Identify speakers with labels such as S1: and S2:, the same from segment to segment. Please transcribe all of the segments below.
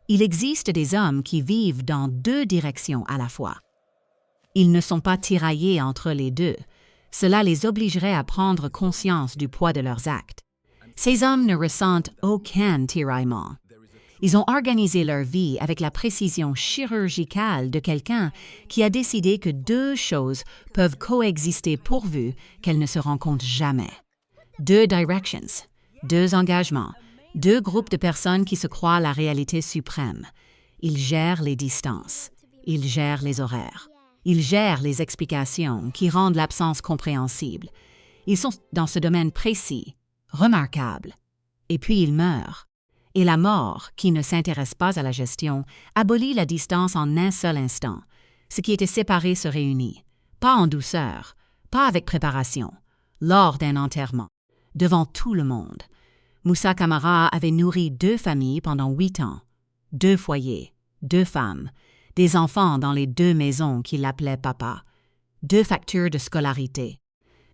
S1: Il existe des hommes qui vivent dans deux directions à la fois. Ils ne sont pas tiraillés entre les deux. Cela les obligerait à prendre conscience du poids de leurs actes. Ces hommes ne ressentent aucun tiraillement. Ils ont organisé leur vie avec la précision chirurgicale de quelqu'un qui a décidé que deux choses peuvent coexister pourvu qu'elles ne se rencontrent jamais. Deux directions, deux engagements, deux groupes de personnes qui se croient la réalité suprême. Ils gèrent les distances, ils gèrent les horaires, ils gèrent les explications qui rendent l'absence compréhensible. Ils sont dans ce domaine précis, remarquable. Et puis ils meurent. Et la mort, qui ne s'intéresse pas à la gestion, abolit la distance en un seul instant. Ce qui était séparé se réunit, pas en douceur, pas avec préparation, lors d'un enterrement, devant tout le monde. Moussa Camara avait nourri deux familles pendant 8 ans, 2 foyers, 2 femmes, des enfants dans les 2 maisons qu'il appelait papa, 2 factures de scolarité,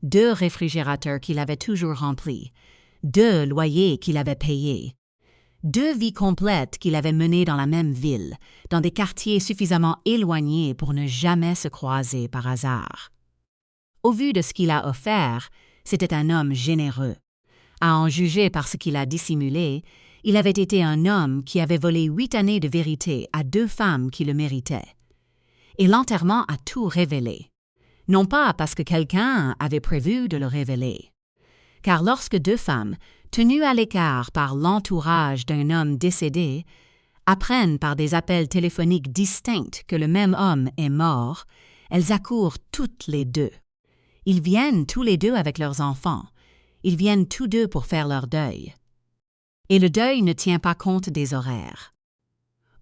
S1: 2 réfrigérateurs qu'il avait toujours remplis, 2 loyers qu'il avait payés, 2 vies complètes qu'il avait menées dans la même ville, dans des quartiers suffisamment éloignés pour ne jamais se croiser par hasard. Au vu de ce qu'il a offert, c'était un homme généreux. À en juger par ce qu'il a dissimulé, il avait été un homme qui avait volé 8 années de vérité à 2 femmes qui le méritaient. Et l'enterrement a tout révélé. Non pas parce que quelqu'un avait prévu de le révéler. Car lorsque 2 femmes, tenues à l'écart par l'entourage d'un homme décédé, apprennent par des appels téléphoniques distincts que le même homme est mort, elles accourent toutes les 2. Ils viennent tous les 2 avec leurs enfants. Ils viennent tous 2 pour faire leur deuil. Et le deuil ne tient pas compte des horaires.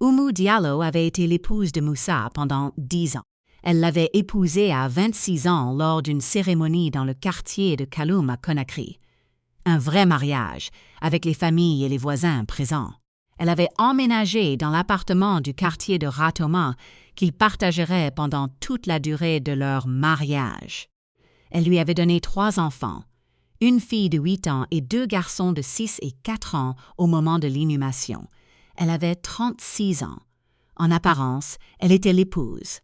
S1: Oumou Diallo avait été l'épouse de Moussa pendant 10 ans. Elle l'avait épousé à 26 ans lors d'une cérémonie dans le quartier de Kaloum à Conakry. Un vrai mariage, avec les familles et les voisins présents. Elle avait emménagé dans l'appartement du quartier de Ratoma qu'ils partageraient pendant toute la durée de leur mariage. Elle lui avait donné 3 enfants, une fille de 8 ans et 2 garçons de 6 et 4 ans au moment de l'inhumation. Elle avait 36 ans. En apparence, elle était l'épouse.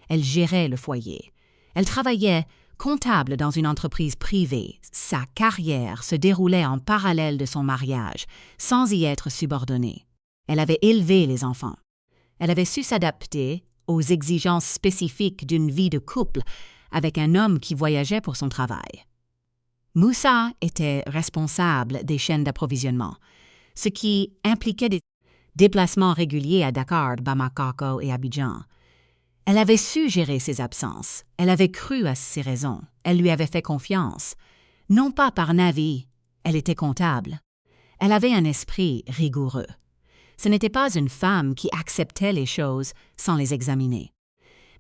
S1: Elle gérait le foyer. Elle travaillait comptable dans une entreprise privée. Sa carrière se déroulait en parallèle de son mariage, sans y être subordonnée. Elle avait élevé les enfants. Elle avait su s'adapter aux exigences spécifiques d'une vie de couple avec un homme qui voyageait pour son travail. Moussa était responsable des chaînes d'approvisionnement, ce qui impliquait des déplacements réguliers à Dakar, Bamako et Abidjan. Elle avait su gérer ses absences, elle avait cru à ses raisons, elle lui avait fait confiance. Non pas par navi, elle était comptable. Elle avait un esprit rigoureux. Ce n'était pas une femme qui acceptait les choses sans les examiner.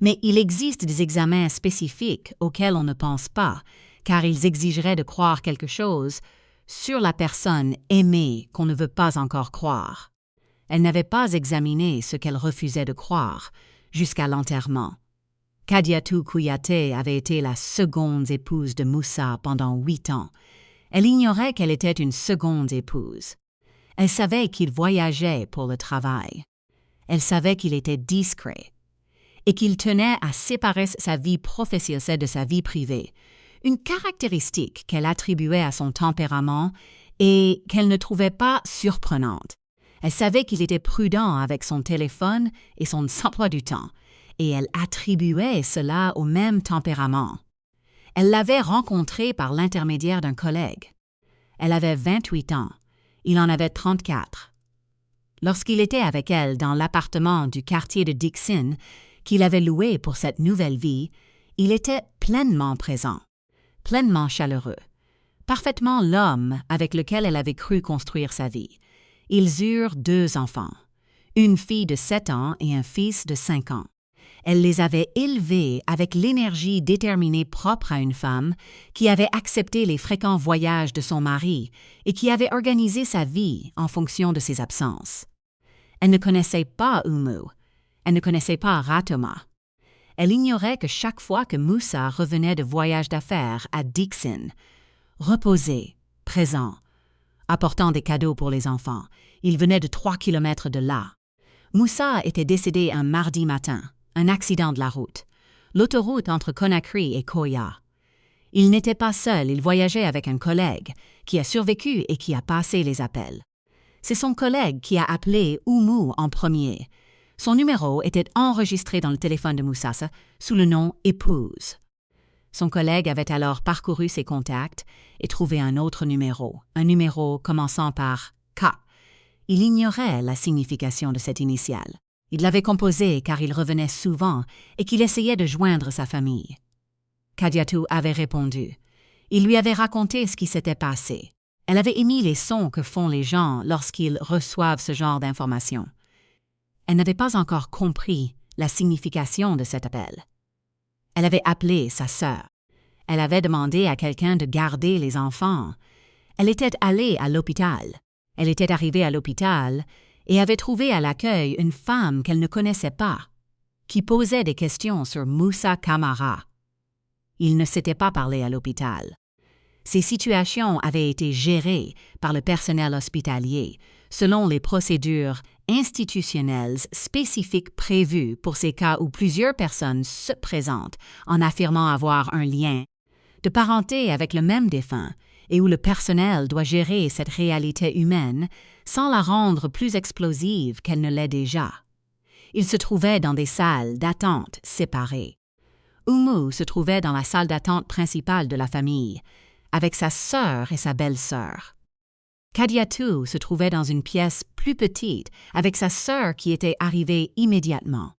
S1: Mais il existe des examens spécifiques auxquels on ne pense pas, car ils exigeraient de croire quelque chose sur la personne aimée qu'on ne veut pas encore croire. Elle n'avait pas examiné ce qu'elle refusait de croire, jusqu'à l'enterrement. Kadiatou Kouyaté avait été la seconde épouse de Moussa pendant 8 ans. Elle ignorait qu'elle était une seconde épouse. Elle savait qu'il voyageait pour le travail. Elle savait qu'il était discret et qu'il tenait à séparer sa vie professionnelle de sa vie privée, une caractéristique qu'elle attribuait à son tempérament et qu'elle ne trouvait pas surprenante. Elle savait qu'il était prudent avec son téléphone et son emploi du temps, et elle attribuait cela au même tempérament. Elle l'avait rencontré par l'intermédiaire d'un collègue. Elle avait 28 ans, il en avait 34. Lorsqu'il était avec elle dans l'appartement du quartier de Dixon qu'il avait loué pour cette nouvelle vie, il était pleinement présent, pleinement chaleureux, parfaitement l'homme avec lequel elle avait cru construire sa vie. Ils eurent 2 enfants, une fille de 7 ans et un fils de 5 ans. Elle les avait élevés avec l'énergie déterminée propre à une femme qui avait accepté les fréquents voyages de son mari et qui avait organisé sa vie en fonction de ses absences. Elle ne connaissait pas Oumou, elle ne connaissait pas Ratoma. Elle ignorait que chaque fois que Moussa revenait de voyage d'affaires à Dixon, reposé, présent, apportant des cadeaux pour les enfants, il venait de 3 kilomètres de là. Moussa était décédé un mardi matin, un accident de la route, l'autoroute entre Conakry et Koya. Il n'était pas seul, il voyageait avec un collègue qui a survécu et qui a passé les appels. C'est son collègue qui a appelé Oumou en premier. Son numéro était enregistré dans le téléphone de Moussassa sous le nom « Épouse ». Son collègue avait alors parcouru ses contacts et trouvé un autre numéro, un numéro commençant par « K ». Il ignorait la signification de cette initiale. Il l'avait composé car il revenait souvent et qu'il essayait de joindre sa famille. Kadiatou avait répondu. Il lui avait raconté ce qui s'était passé. Elle avait émis les sons que font les gens lorsqu'ils reçoivent ce genre d'informations. Elle n'avait pas encore compris la signification de cet appel. Elle avait appelé sa sœur. Elle avait demandé à quelqu'un de garder les enfants. Elle était allée à l'hôpital. Elle était arrivée à l'hôpital et avait trouvé à l'accueil une femme qu'elle ne connaissait pas, qui posait des questions sur Moussa Camara. Il ne s'était pas parlé à l'hôpital. Ces situations avaient été gérées par le personnel hospitalier selon les procédures institutionnelles spécifiques prévues pour ces cas où plusieurs personnes se présentent en affirmant avoir un lien de parenté avec le même défunt et où le personnel doit gérer cette réalité humaine sans la rendre plus explosive qu'elle ne l'est déjà. Ils se trouvaient dans des salles d'attente séparées. Oumou se trouvait dans la salle d'attente principale de la famille, avec sa sœur et sa belle-sœur. Kadiatou se trouvait dans une pièce plus petite avec sa sœur qui était arrivée immédiatement.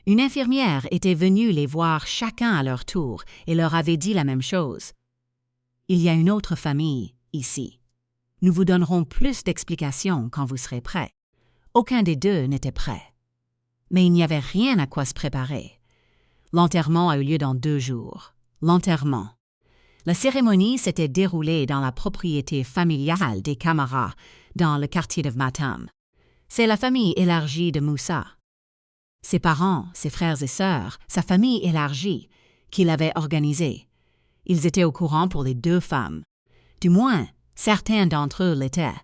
S1: Une infirmière était venue les voir chacun à leur tour et leur avait dit la même chose. « Il y a une autre famille ici. Nous vous donnerons plus d'explications quand vous serez prêts. » Aucun des deux n'était prêt. Mais il n'y avait rien à quoi se préparer. L'enterrement a eu lieu dans 2 jours. L'enterrement. La cérémonie s'était déroulée dans la propriété familiale des Camara, dans le quartier de Matam. C'est la famille élargie de Moussa. Ses parents, ses frères et sœurs, sa famille élargie, qui l'avait organisée. Ils étaient au courant pour les 2 femmes. Du moins, certains d'entre eux l'étaient.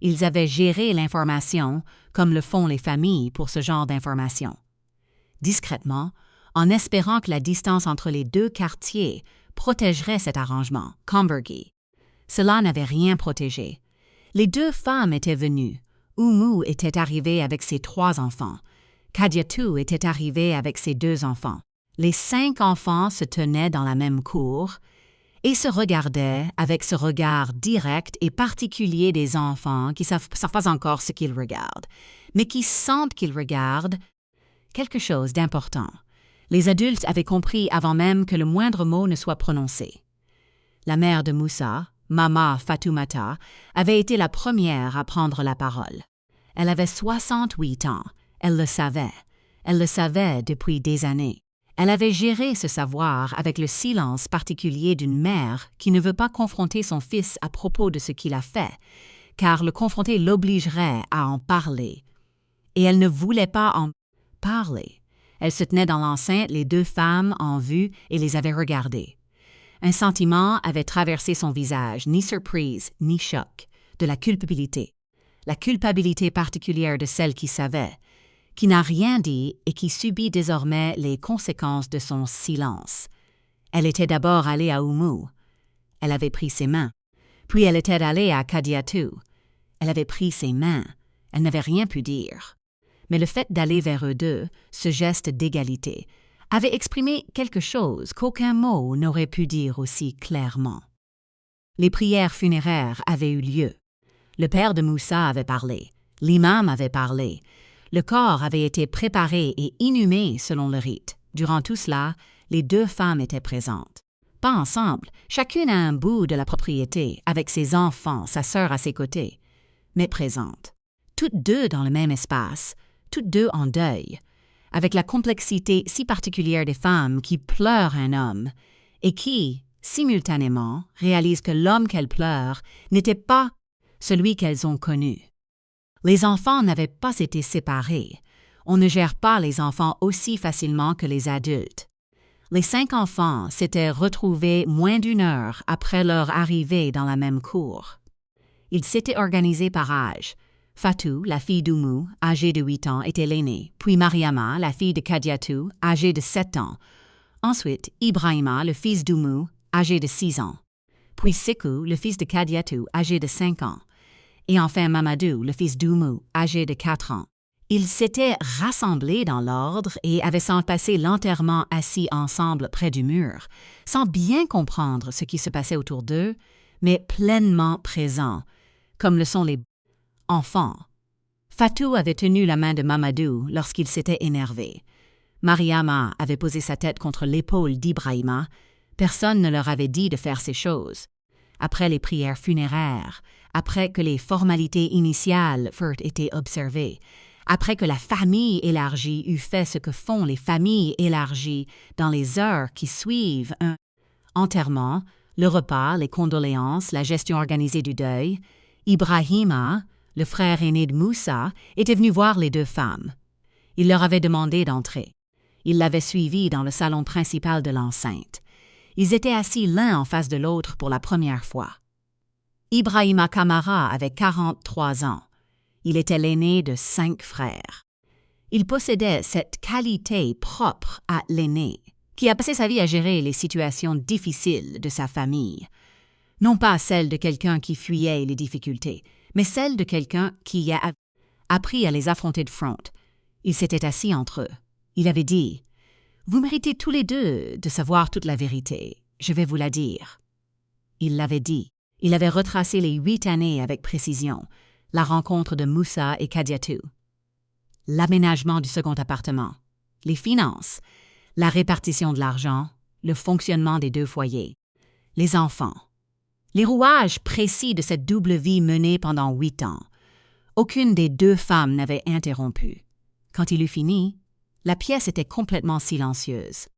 S1: Ils avaient géré l'information comme le font les familles pour ce genre d'information. Discrètement, en espérant que la distance entre les 2 quartiers protégerait cet arrangement, Combergy. Cela n'avait rien protégé. Les 2 femmes étaient venues. Oumou était arrivée avec ses 3 enfants. Kadiatou était arrivée avec ses 2 enfants. Les 5 enfants se tenaient dans la même cour et se regardaient avec ce regard direct et particulier des enfants qui savent pas encore ce qu'ils regardent, mais qui sentent qu'ils regardent quelque chose d'important. Les adultes avaient compris avant même que le moindre mot ne soit prononcé. La mère de Moussa, Mama Fatoumata, avait été la première à prendre la parole. Elle avait 68 ans. Elle le savait. Elle le savait depuis des années. Elle avait géré ce savoir avec le silence particulier d'une mère qui ne veut pas confronter son fils à propos de ce qu'il a fait, car le confronter l'obligerait à en parler. Et elle ne voulait pas en parler. Elle se tenait dans l'enceinte, les 2 femmes en vue, et les avait regardées. Un sentiment avait traversé son visage, ni surprise, ni choc, de la culpabilité particulière de celle qui savait, qui n'a rien dit et qui subit désormais les conséquences de son silence. Elle était d'abord allée à Oumou. Elle avait pris ses mains. Puis elle était allée à Kadiatou. Elle avait pris ses mains. Elle n'avait rien pu dire. Mais le fait d'aller vers eux 2, ce geste d'égalité, avait exprimé quelque chose qu'aucun mot n'aurait pu dire aussi clairement. Les prières funéraires avaient eu lieu. Le père de Moussa avait parlé. L'imam avait parlé. Le corps avait été préparé et inhumé selon le rite. Durant tout cela, les 2 femmes étaient présentes. Pas ensemble, chacune à un bout de la propriété, avec ses enfants, sa sœur à ses côtés, mais présentes. Toutes 2 dans le même espace, toutes 2 en deuil, avec la complexité si particulière des femmes qui pleurent un homme et qui, simultanément, réalisent que l'homme qu'elles pleurent n'était pas celui qu'elles ont connu. Les enfants n'avaient pas été séparés. On ne gère pas les enfants aussi facilement que les adultes. Les 5 enfants s'étaient retrouvés moins d'1 heure après leur arrivée dans la même cour. Ils s'étaient organisés par âge, Fatou, la fille d'Oumou, âgée de 8 ans, était l'aînée, puis Mariama, la fille de Kadiatou, âgée de 7 ans. Ensuite, Ibrahima, le fils d'Oumou, âgé de 6 ans. Puis Sikou, le fils de Kadiatou, âgé de 5 ans. Et enfin Mamadou, le fils d'Oumou, âgé de 4 ans. Ils s'étaient rassemblés dans l'ordre et avaient passé l'enterrement assis ensemble près du mur, sans bien comprendre ce qui se passait autour d'eux, mais pleinement présents, comme le sont les enfants. Fatou avait tenu la main de Mamadou lorsqu'il s'était énervé. Mariama avait posé sa tête contre l'épaule d'Ibrahima. Personne ne leur avait dit de faire ces choses. Après les prières funéraires, après que les formalités initiales furent été observées, après que la famille élargie eut fait ce que font les familles élargies dans les heures qui suivent un enterrement, le repas, les condoléances, la gestion organisée du deuil, Ibrahima, le frère aîné de Moussa, était venu voir les deux femmes. Il leur avait demandé d'entrer. Il l'avait suivi dans le salon principal de l'enceinte. Ils étaient assis l'un en face de l'autre pour la première fois. Ibrahima Kamara avait 43 ans. Il était l'aîné de 5 frères. Il possédait cette qualité propre à l'aîné, qui a passé sa vie à gérer les situations difficiles de sa famille. Non pas celle de quelqu'un qui fuyait les difficultés, mais celle de quelqu'un qui a appris à les affronter de front. Il s'était assis entre eux. Il avait dit « Vous méritez tous les deux de savoir toute la vérité. Je vais vous la dire. » Il l'avait dit. Il avait retracé les 8 années avec précision. La rencontre de Moussa et Kadiatou. L'aménagement du second appartement. Les finances. La répartition de l'argent. Le fonctionnement des 2 foyers. Les enfants. Les rouages précis de cette double vie menée pendant 8 ans. Aucune des 2 femmes n'avait interrompu. Quand il eut fini, la pièce était complètement silencieuse.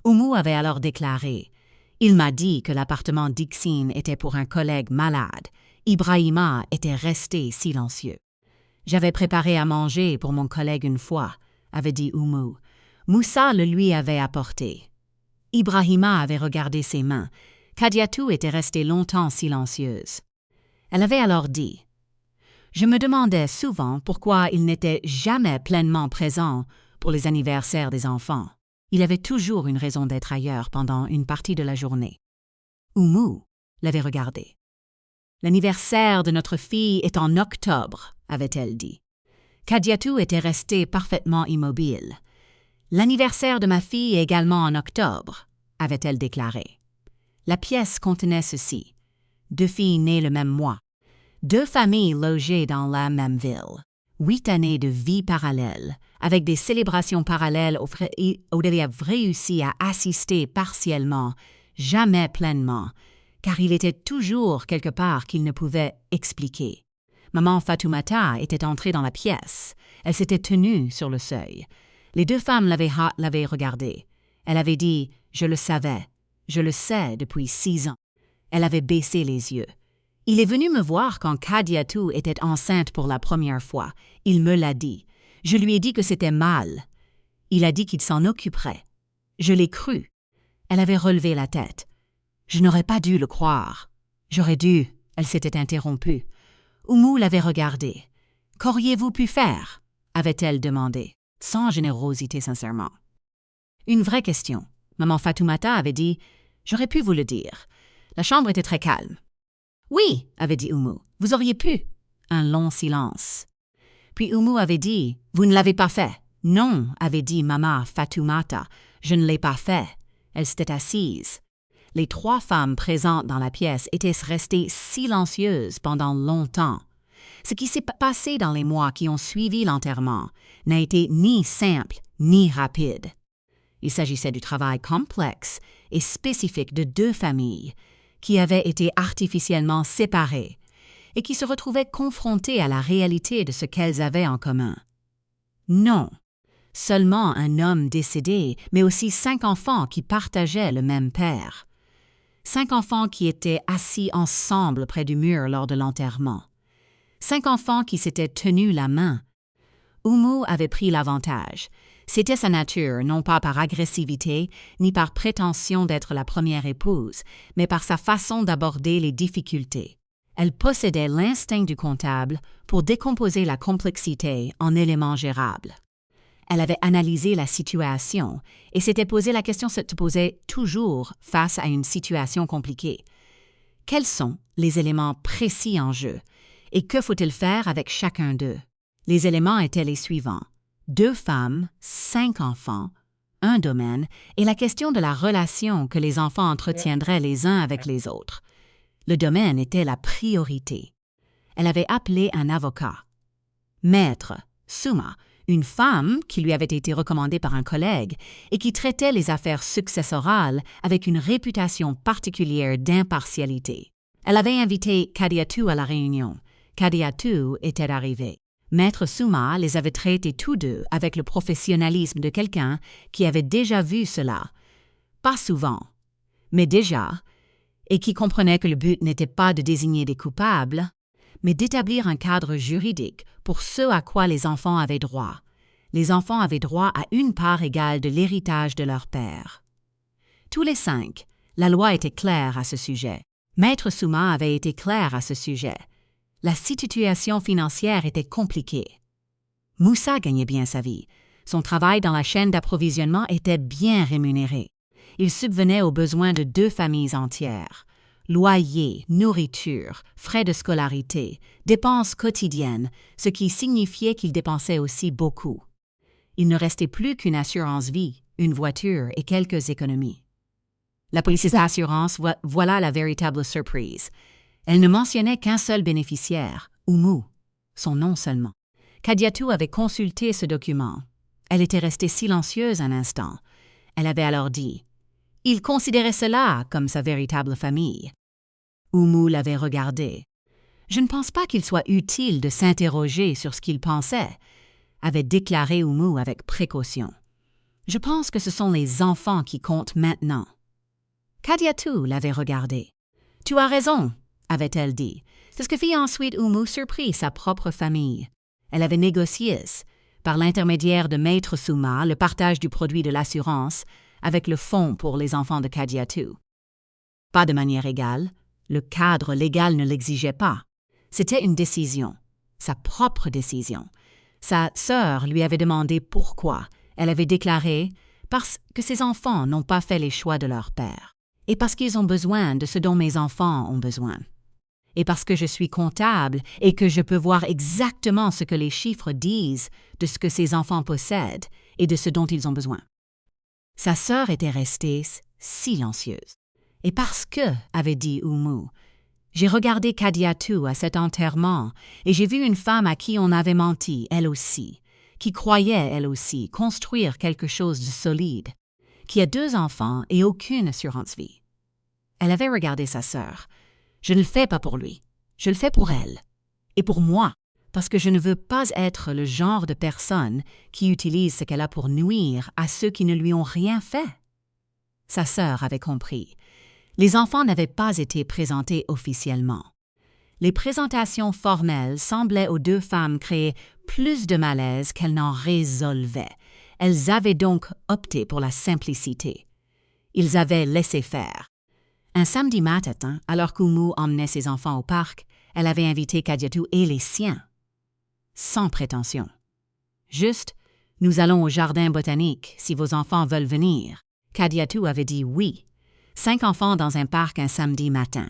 S1: Oumou avait alors déclaré « Il m'a dit que l'appartement d'Ixine était pour un collègue malade. Ibrahima était resté silencieux. J'avais préparé à manger pour mon collègue une fois, avait dit Oumou. Moussa le lui avait apporté. Ibrahima avait regardé ses mains. Kadiatou était restée longtemps silencieuse. Elle avait alors dit « Je me demandais souvent pourquoi il n'était jamais pleinement présent pour les anniversaires des enfants. Il avait toujours une raison d'être ailleurs pendant une partie de la journée. » Oumou l'avait regardé. « L'anniversaire de notre fille est en octobre, avait-elle dit. Kadiatou était resté parfaitement immobile. « L'anniversaire de ma fille est également en octobre, avait-elle déclaré. La pièce contenait ceci. 2 filles nées le même mois. 2 familles logées dans la même ville. 8 années de vie parallèle, avec des célébrations parallèles auxquelles il a réussi à assister partiellement, jamais pleinement, car il était toujours quelque part qu'il ne pouvait expliquer. Maman Fatoumata était entrée dans la pièce. Elle s'était tenue sur le seuil. Les 2 femmes l'avaient regardée. Elle avait dit « Je le savais. Je le sais depuis 6 ans. » Elle avait baissé les yeux. Il est venu me voir quand Kadiatou était enceinte pour la première fois. Il me l'a dit. Je lui ai dit que c'était mal. Il a dit qu'il s'en occuperait. Je l'ai cru. Elle avait relevé la tête. Je n'aurais pas dû le croire. J'aurais dû. Elle s'était interrompue. Oumou l'avait regardée. « Qu'auriez-vous pu faire ?» avait-elle demandé, sans générosité sincèrement. Une vraie question. Maman Fatoumata avait dit « J'aurais pu vous le dire. La chambre était très calme. »« Oui, avait dit Oumou, vous auriez pu. » Un long silence. Puis Oumou avait dit « Vous ne l'avez pas fait. »« Non, avait dit Maman Fatoumata, je ne l'ai pas fait. » Elle s'était assise. Les 3 femmes présentes dans la pièce étaient restées silencieuses pendant longtemps. Ce qui s'est passé dans les mois qui ont suivi l'enterrement n'a été ni simple ni rapide. Il s'agissait du travail complexe et spécifique de 2 familles qui avaient été artificiellement séparées et qui se retrouvaient confrontées à la réalité de ce qu'elles avaient en commun. Non, seulement un homme décédé, mais aussi 5 enfants qui partageaient le même père. 5 enfants qui étaient assis ensemble près du mur lors de l'enterrement. 5 enfants qui s'étaient tenus la main. Oumou avait pris l'avantage. C'était sa nature, non pas par agressivité, ni par prétention d'être la première épouse, mais par sa façon d'aborder les difficultés. Elle possédait l'instinct du comptable pour décomposer la complexité en éléments gérables. Elle avait analysé la situation et s'était posé la question se posait toujours face à une situation compliquée. Quels sont les éléments précis en jeu et que faut-il faire avec chacun d'eux? Les éléments étaient les suivants: 2 femmes, 5 enfants, un domaine et la question de la relation que les enfants entretiendraient les uns avec les autres. Le domaine était la priorité. Elle avait appelé un avocat. Maître Suma, une femme qui lui avait été recommandée par un collègue et qui traitait les affaires successorales avec une réputation particulière d'impartialité. Elle avait invité Kadiatu à la réunion. Kadiatu était arrivé. Maître Suma les avait traités tous deux avec le professionnalisme de quelqu'un qui avait déjà vu cela. Pas souvent, mais déjà, et qui comprenait que le but n'était pas de désigner des coupables, mais d'établir un cadre juridique pour ce à quoi les enfants avaient droit. Les enfants avaient droit à une part égale de l'héritage de leur père. Tous les 5, la loi était claire à ce sujet. Maître Suma avait été clair à ce sujet. La situation financière était compliquée. Moussa gagnait bien sa vie. Son travail dans la chaîne d'approvisionnement était bien rémunéré. Il subvenait aux besoins de 2 familles entières. Loyer, nourriture, frais de scolarité, dépenses quotidiennes, ce qui signifiait qu'il dépensait aussi beaucoup. Il ne restait plus qu'une assurance vie, une voiture et quelques économies. La police d'assurance, voilà la véritable surprise. Elle ne mentionnait qu'un seul bénéficiaire, Oumou, son nom seulement. Kadiatu avait consulté ce document. Elle était restée silencieuse un instant. Elle avait alors dit: « Il considérait cela comme sa véritable famille. » Oumou l'avait regardé. « Je ne pense pas qu'il soit utile de s'interroger sur ce qu'il pensait, » avait déclaré Oumou avec précaution. « Je pense que ce sont les enfants qui comptent maintenant. » Kadiatu l'avait regardé. « Tu as raison, » avait-elle dit. C'est ce que fit ensuite Oumou surprit sa propre famille. Elle avait négocié, par l'intermédiaire de Maître Suma, le partage du produit de l'assurance avec le fonds pour les enfants de Kadiatu. Pas de manière égale, le cadre légal ne l'exigeait pas. C'était une décision, sa propre décision. Sa sœur lui avait demandé pourquoi. Elle avait déclaré « parce que ses enfants n'ont pas fait les choix de leur père, et parce qu'ils ont besoin de ce dont mes enfants ont besoin. Et parce que je suis comptable et que je peux voir exactement ce que les chiffres disent de ce que ces enfants possèdent et de ce dont ils ont besoin. » Sa sœur était restée silencieuse. « Et parce que, avait dit Oumou, j'ai regardé Kadiatu à cet enterrement et j'ai vu une femme à qui on avait menti, elle aussi, qui croyait, elle aussi, construire quelque chose de solide, qui a 2 enfants et aucune assurance vie. » Elle avait regardé sa sœur. « Je ne le fais pas pour lui, je le fais pour elle. Et pour moi, parce que je ne veux pas être le genre de personne qui utilise ce qu'elle a pour nuire à ceux qui ne lui ont rien fait. » Sa sœur avait compris. Les enfants n'avaient pas été présentés officiellement. Les présentations formelles semblaient aux 2 femmes créer plus de malaise qu'elles n'en résolvaient. Elles avaient donc opté pour la simplicité. Ils avaient laissé faire. Un samedi matin, alors qu'Oumou emmenait ses enfants au parc, elle avait invité Kadiatu et les siens. Sans prétention. Juste, « Nous allons au jardin botanique, si vos enfants veulent venir. » Kadiatu avait dit oui. 5 enfants dans un parc un samedi matin.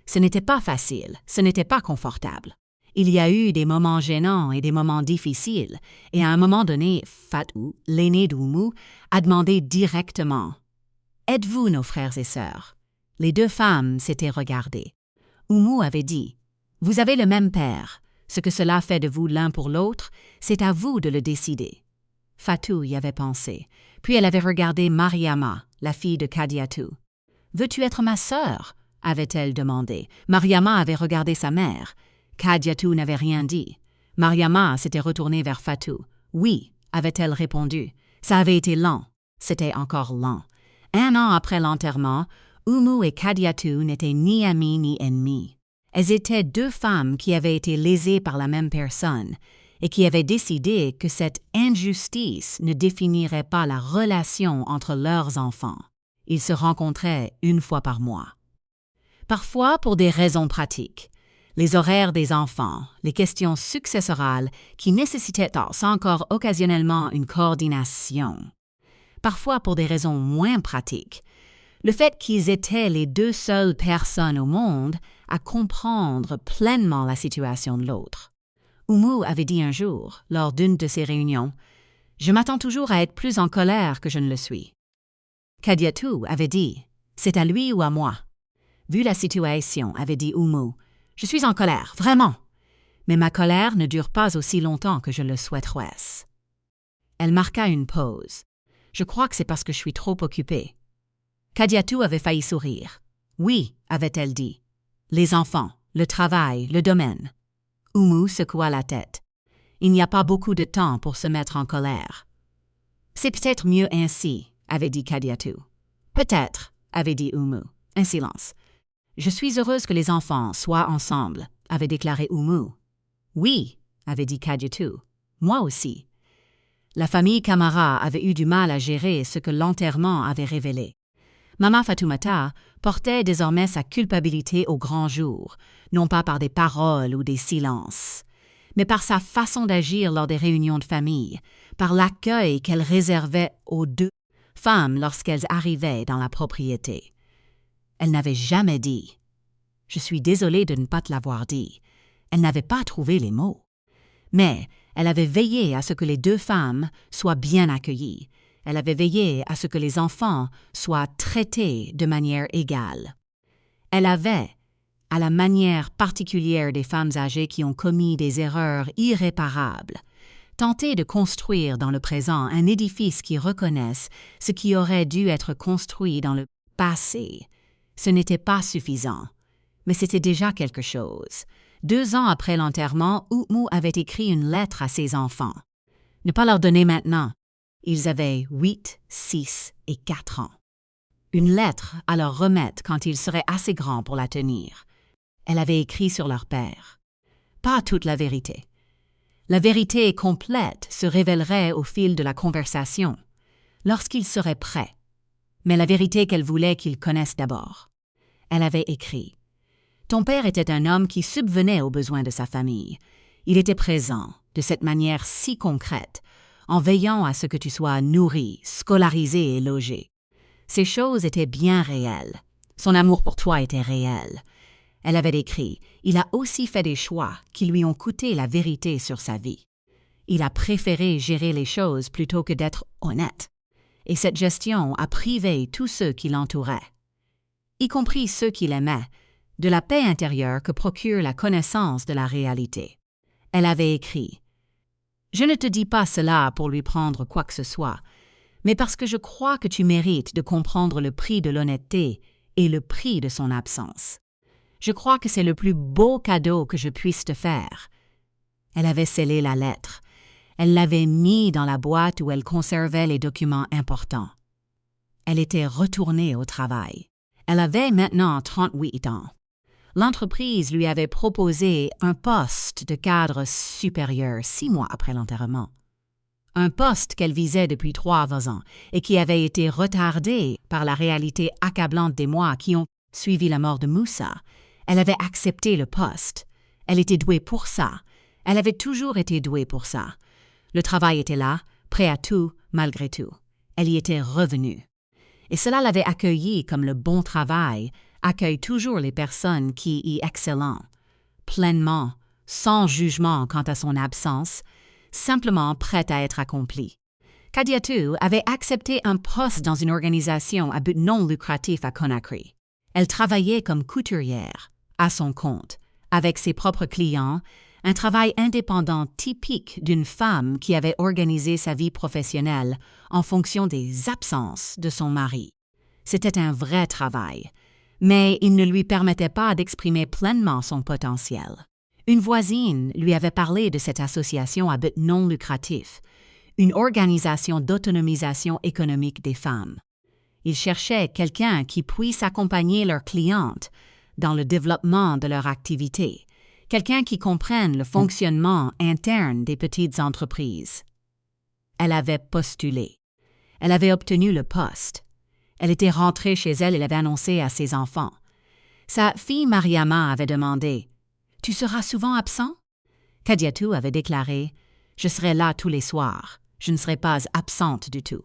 S1: Ce n'était pas facile, ce n'était pas confortable. Il y a eu des moments gênants et des moments difficiles, et à un moment donné, Fatou, l'aîné d'Oumou, a demandé directement « Êtes-vous nos frères et sœurs ?» Les 2 femmes s'étaient regardées. Oumou avait dit « Vous avez le même père. Ce que cela fait de vous l'un pour l'autre, c'est à vous de le décider. » Fatou y avait pensé. Puis elle avait regardé Mariama, la fille de Kadiatu. « Veux-tu être ma sœur ?» avait-elle demandé. Mariama avait regardé sa mère. Kadiatu n'avait rien dit. Mariama s'était retournée vers Fatou. « Oui » avait-elle répondu. Ça avait été lent. C'était encore lent. 1 an après l'enterrement, Oumou et Kadiatu n'étaient ni amies ni ennemies. Elles étaient 2 femmes qui avaient été lésées par la même personne et qui avaient décidé que cette injustice ne définirait pas la relation entre leurs enfants. Ils se rencontraient 1 fois par mois. Parfois pour des raisons pratiques. Les horaires des enfants, les questions successorales qui nécessitaient encore occasionnellement une coordination. Parfois pour des raisons moins pratiques. Le fait qu'ils étaient les deux seules personnes au monde à comprendre pleinement la situation de l'autre. Oumou avait dit un jour, lors d'une de ces réunions, « Je m'attends toujours à être plus en colère que je ne le suis. » Kadiatou avait dit, « C'est à lui ou à moi. » Vu la situation, avait dit Oumou, « Je suis en colère, vraiment. Mais ma colère ne dure pas aussi longtemps que je le souhaiterais. » Elle marqua une pause. « Je crois que c'est parce que je suis trop occupée. » Kadiatou avait failli sourire. « Oui, avait-elle dit. Les enfants, le travail, le domaine. » Oumou secoua la tête. « Il n'y a pas beaucoup de temps pour se mettre en colère. »« C'est peut-être mieux ainsi, » avait dit Kadiatou. « Peut-être, » avait dit Oumou. Un silence. « Je suis heureuse que les enfants soient ensemble, » avait déclaré Oumou. « Oui, » avait dit Kadiatou. « Moi aussi. » La famille Camara avait eu du mal à gérer ce que l'enterrement avait révélé. Mama Fatoumata portait désormais sa culpabilité au grand jour, non pas par des paroles ou des silences, mais par sa façon d'agir lors des réunions de famille, par l'accueil qu'elle réservait aux deux femmes lorsqu'elles arrivaient dans la propriété. Elle n'avait jamais dit « Je suis désolée de ne pas te l'avoir dit ». Elle n'avait pas trouvé les mots. Mais elle avait veillé à ce que les deux femmes soient bien accueillies. Elle avait veillé à ce que les enfants soient traités de manière égale. Elle avait, à la manière particulière des femmes âgées qui ont commis des erreurs irréparables, tenté de construire dans le présent un édifice qui reconnaisse ce qui aurait dû être construit dans le passé. Ce n'était pas suffisant, mais c'était déjà quelque chose. 2 ans après l'enterrement, Oumou avait écrit une lettre à ses enfants. Ne pas leur donner maintenant. Ils avaient 8, 6 et 4 ans. Une lettre à leur remettre quand ils seraient assez grands pour la tenir. Elle avait écrit sur leur père. Pas toute la vérité. La vérité complète se révélerait au fil de la conversation, lorsqu'ils seraient prêts. Mais la vérité qu'elle voulait qu'ils connaissent d'abord. Elle avait écrit. Ton père était un homme qui subvenait aux besoins de sa famille. Il était présent, de cette manière si concrète, en veillant à ce que tu sois nourri, scolarisé et logé. Ces choses étaient bien réelles. Son amour pour toi était réel. Elle avait écrit, il a aussi fait des choix qui lui ont coûté la vérité sur sa vie. Il a préféré gérer les choses plutôt que d'être honnête. Et cette gestion a privé tous ceux qui l'entouraient, y compris ceux qu'il aimait, de la paix intérieure que procure la connaissance de la réalité. Elle avait écrit, « Je ne te dis pas cela pour lui prendre quoi que ce soit, mais parce que je crois que tu mérites de comprendre le prix de l'honnêteté et le prix de son absence. Je crois que c'est le plus beau cadeau que je puisse te faire. » Elle avait scellé la lettre. Elle l'avait mis dans la boîte où elle conservait les documents importants. Elle était retournée au travail. Elle avait maintenant 38 ans. L'entreprise lui avait proposé un poste de cadre supérieur 6 mois après l'enterrement. Un poste qu'elle visait depuis 3 ans et qui avait été retardé par la réalité accablante des mois qui ont suivi la mort de Moussa. Elle avait accepté le poste. Elle était douée pour ça. Elle avait toujours été douée pour ça. Le travail était là, prêt à tout, malgré tout. Elle y était revenue. Et cela l'avait accueillie comme le bon travail accueille toujours les personnes qui y excellent, pleinement, sans jugement quant à son absence, simplement prête à être accomplie. Kadiatou avait accepté un poste dans une organisation à but non lucratif à Conakry. Elle travaillait comme couturière, à son compte, avec ses propres clients, un travail indépendant typique d'une femme qui avait organisé sa vie professionnelle en fonction des absences de son mari. C'était un vrai travail, mais il ne lui permettait pas d'exprimer pleinement son potentiel. Une voisine lui avait parlé de cette association à but non lucratif, une organisation d'autonomisation économique des femmes. Ils cherchaient quelqu'un qui puisse accompagner leurs clientes dans le développement de leur activité, quelqu'un qui comprenne le fonctionnement interne des petites entreprises. Elle avait postulé. Elle avait obtenu le poste. Elle était rentrée chez elle et l'avait annoncé à ses enfants. Sa fille Mariama avait demandé « Tu seras souvent absent? Kadiatou avait déclaré « Je serai là tous les soirs. Je ne serai pas absente du tout. »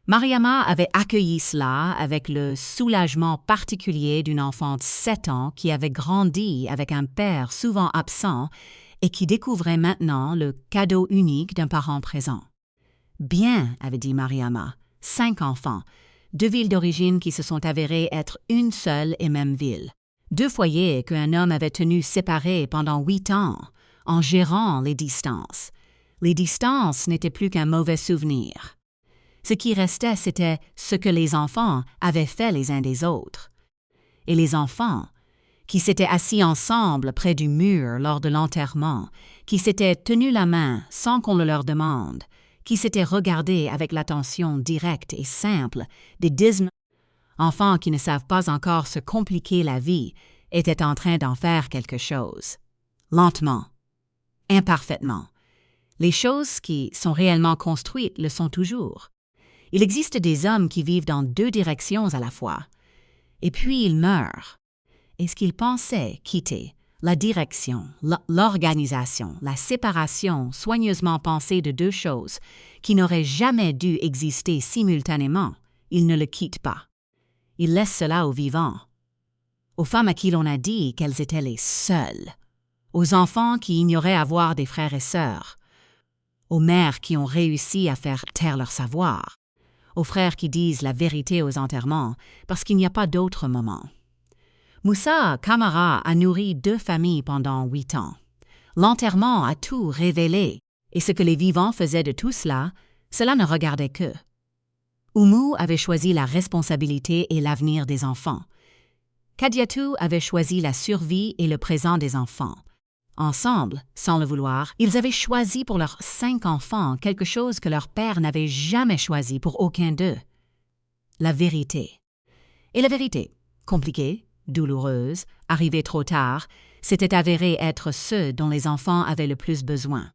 S1: Mariama avait accueilli cela avec le soulagement particulier d'une enfant de 7 ans qui avait grandi avec un père souvent absent et qui découvrait maintenant le cadeau unique d'un parent présent. « Bien, » avait dit Mariama, 5 enfants, 2 villes d'origine qui se sont avérées être une seule et même ville. 2 foyers qu'un homme avait tenus séparés pendant 8 ans, en gérant les distances. Les distances n'étaient plus qu'un mauvais souvenir. Ce qui restait, c'était ce que les enfants avaient fait les uns des autres. Et les enfants, qui s'étaient assis ensemble près du mur lors de l'enterrement, qui s'étaient tenus la main sans qu'on le leur demande, qui s'étaient regardés avec l'attention directe et simple des 19 enfants qui ne savent pas encore se compliquer la vie, étaient en train d'en faire quelque chose. Lentement, imparfaitement. Les choses qui sont réellement construites le sont toujours. Il existe des hommes qui vivent dans 2 directions à la fois. Et puis ils meurent. Et ce qu'ils pensaient quitter, la direction, l'organisation, la séparation soigneusement pensée de 2 choses qui n'auraient jamais dû exister simultanément, ils ne le quittent pas. Ils laissent cela aux vivants, aux femmes à qui l'on a dit qu'elles étaient les seules, aux enfants qui ignoraient avoir des frères et sœurs, aux mères qui ont réussi à faire taire leur savoir, aux frères qui disent la vérité aux enterrements parce qu'il n'y a pas d'autre moment. Moussa Camara a nourri 2 familles pendant 8 ans. L'enterrement a tout révélé, et ce que les vivants faisaient de tout cela, cela ne regardait qu'eux. Oumou avait choisi la responsabilité et l'avenir des enfants. Kadiatou avait choisi la survie et le présent des enfants. Ensemble, sans le vouloir, ils avaient choisi pour leurs 5 enfants quelque chose que leur père n'avait jamais choisi pour aucun d'eux. La vérité. Et la vérité, compliquée, douloureuse, arrivée trop tard, s'était avérée être ce dont les enfants avaient le plus besoin.